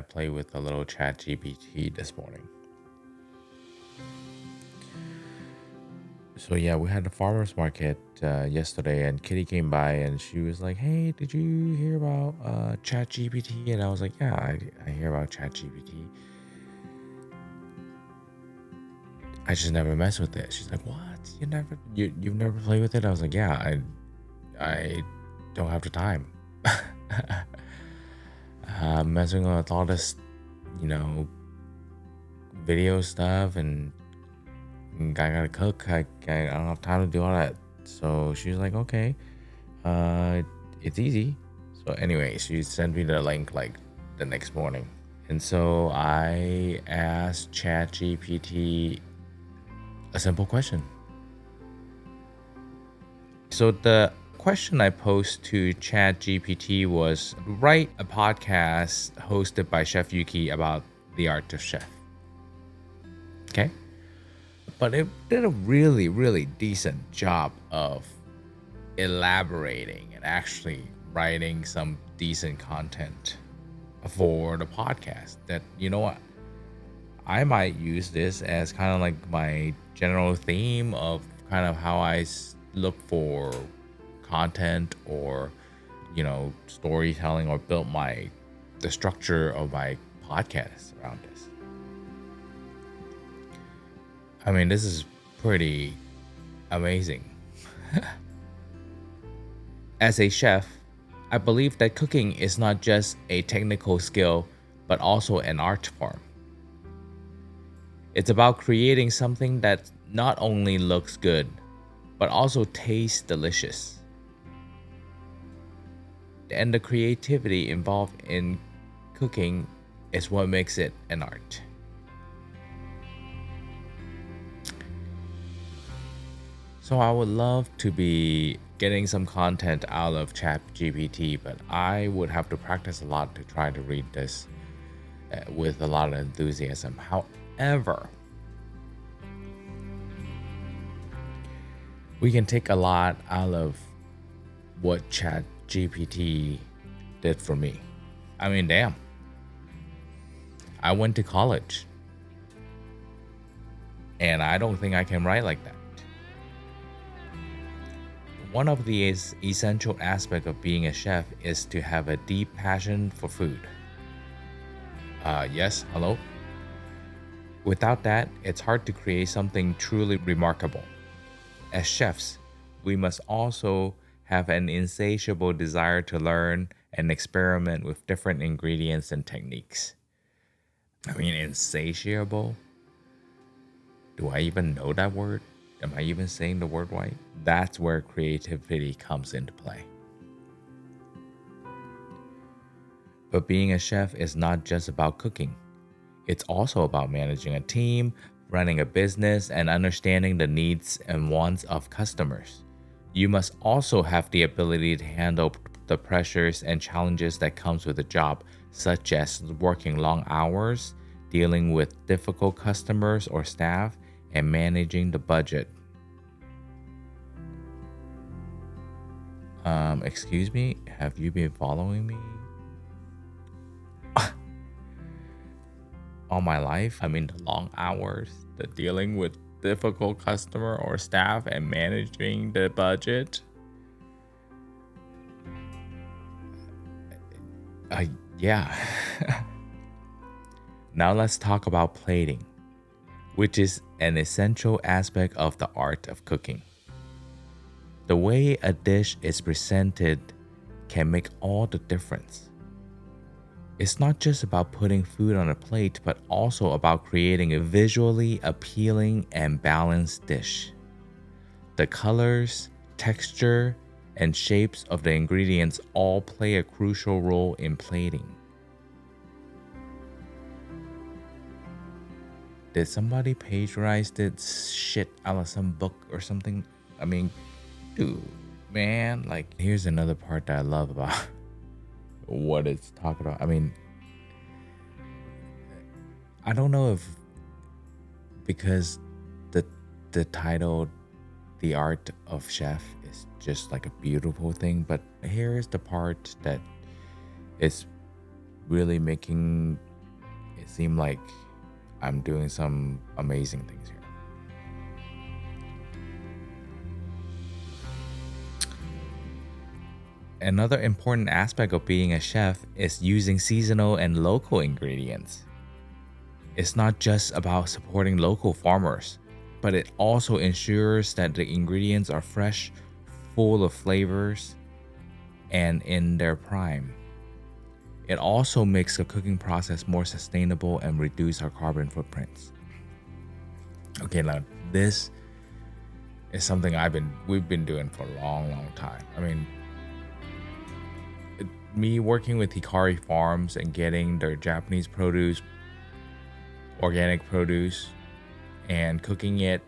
I played with a little ChatGPT this morning. So yeah, we had the farmers market yesterday, and Kitty came by and she was like, "Hey, did you hear about ChatGPT?" And I was like, "Yeah, I hear about ChatGPT. I just never mess with it." She's like, "What? You've never played with it?" I was like, "Yeah, I don't have the time." Messing with all this, you know, video stuff, and I gotta cook. I don't have time to do all that. So she was like, "Okay, uh, it's easy." So anyway, she sent me the link like the next morning, and so I asked ChatGPT a simple question. So the question I posed to ChatGPT was, write a podcast hosted by Chef Yuki about the art of chef. Okay. But it did a really, really decent job of elaborating and actually writing some decent content for the podcast that, you know what, I might use this as kind of like my general theme of kind of how I look for content, or, you know, storytelling, or build the structure of my podcast around this. I mean, this is pretty amazing. As a chef, I believe that cooking is not just a technical skill, but also an art form. It's about creating something that not only looks good, but also tastes delicious. And the creativity involved in cooking is what makes it an art. So I would love to be getting some content out of ChatGPT, but I would have to practice a lot to try to read this with a lot of enthusiasm. However, we can take a lot out of what ChatGPT did for me. I mean, damn. I went to college, and I don't think I can write like that. One of the essential aspects of being a chef is to have a deep passion for food. Yes, hello? Without that, it's hard to create something truly remarkable. As chefs, we must also have an insatiable desire to learn and experiment with different ingredients and techniques. I mean, insatiable? Do I even know that word? Am I even saying the word right? That's where creativity comes into play. But being a chef is not just about cooking. It's also about managing a team, running a business, and understanding the needs and wants of customers. You must also have the ability to handle the pressures and challenges that comes with the job, such as working long hours, dealing with difficult customers or staff, and managing the budget. Excuse me, have you been following me all my life? I mean, the long hours, the dealing with difficult customer or staff, and managing the budget. Yeah. Now let's talk about plating, which is an essential aspect of the art of cooking. The way a dish is presented can make all the difference. It's not just about putting food on a plate, but also about creating a visually appealing and balanced dish. The colors, texture, and shapes of the ingredients all play a crucial role in plating. Did somebody plagiarize this shit out of some book or something? I mean, dude, man, like, here's another part that I love about what it's talking about. I mean, I don't know if because the title, The Art of Chef, is just like a beautiful thing, but here is the part that is really making seem like I'm doing some amazing things here. Another important aspect of being a chef is using seasonal and local ingredients. It's not just about supporting local farmers, but it also ensures that the ingredients are fresh, full of flavors, and in their prime. It also makes the cooking process more sustainable and reduce our carbon footprints. Okay, now this is something we've been doing for a long time. I mean, me working with Hikari Farms and getting their Japanese produce, organic produce, and cooking it.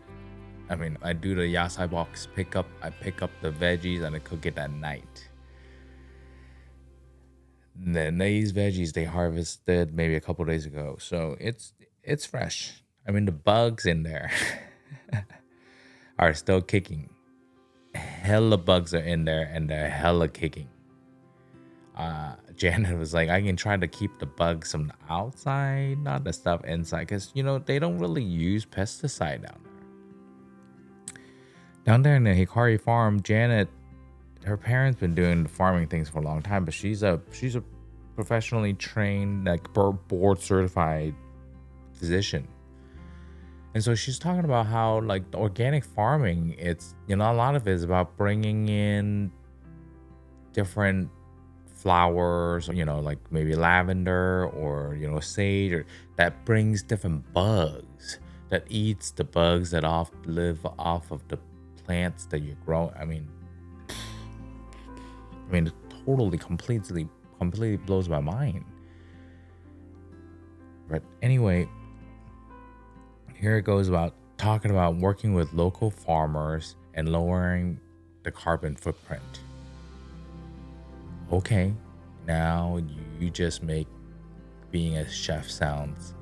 I mean, I do the yasai box pickup. I pick up the veggies and I cook it at night. And then these veggies they harvested maybe a couple days ago, so it's fresh. I mean, the bugs in there are still kicking. Hella bugs are in there and they're hella kicking. Janet was like, I can try to keep the bugs from the outside, not the stuff inside, because they don't really use pesticide down there. Down there in the Hikari farm, Janet, her parents been doing the farming things for a long time, but she's a professionally trained, like board certified physician. And so she's talking about how like the organic farming, it's a lot of it is about bringing in different flowers, like maybe lavender or sage, or that brings different bugs that eats the bugs that live off of the plants that you grow. I mean, it totally, completely blows my mind. But anyway, here it goes about talking about working with local farmers and lowering the carbon footprint. Okay, now you just make being a chef sounds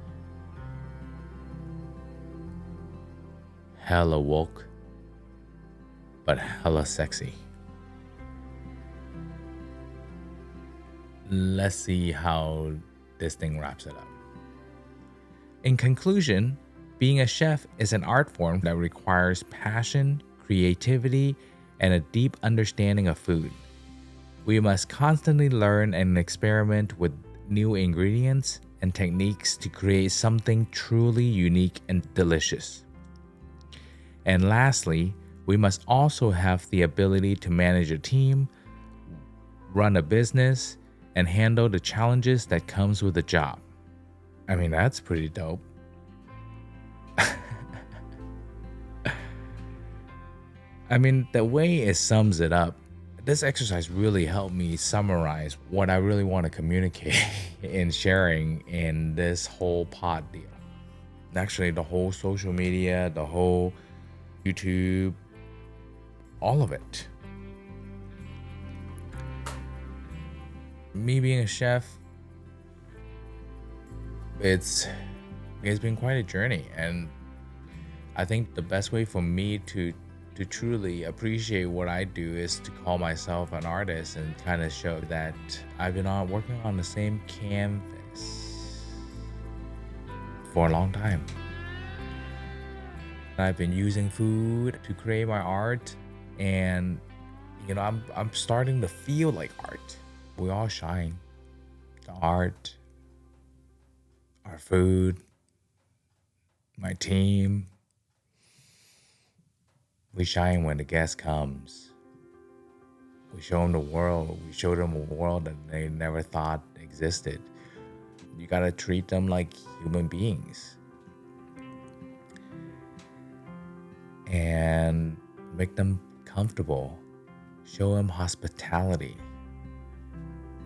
hella woke, but hella sexy. Let's see how this thing wraps it up. In conclusion, being a chef is an art form that requires passion, creativity, and a deep understanding of food. We must constantly learn and experiment with new ingredients and techniques to create something truly unique and delicious. And lastly, we must also have the ability to manage a team, run a business, and handle the challenges that comes with the job. I mean, that's pretty dope. I mean, the way it sums it up, this exercise really helped me summarize what I really want to communicate in sharing in this whole pod deal. Actually, the whole social media, the whole YouTube, all of it. Me being a chef, it's been quite a journey, and I think the best way for me to truly appreciate what I do is to call myself an artist and kind of show that I've been working on the same canvas for a long time. I've been using food to create my art, and I'm starting to feel like art. We all shine. The art, our food, my team. We shine when the guest comes. We show them the world. We show them a world that they never thought existed. You gotta treat them like human beings. And make them comfortable. Show them hospitality.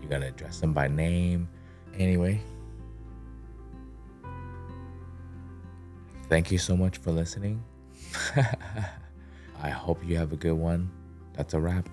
You gotta address them by name. Anyway, thank you so much for listening. I hope you have a good one. That's a wrap.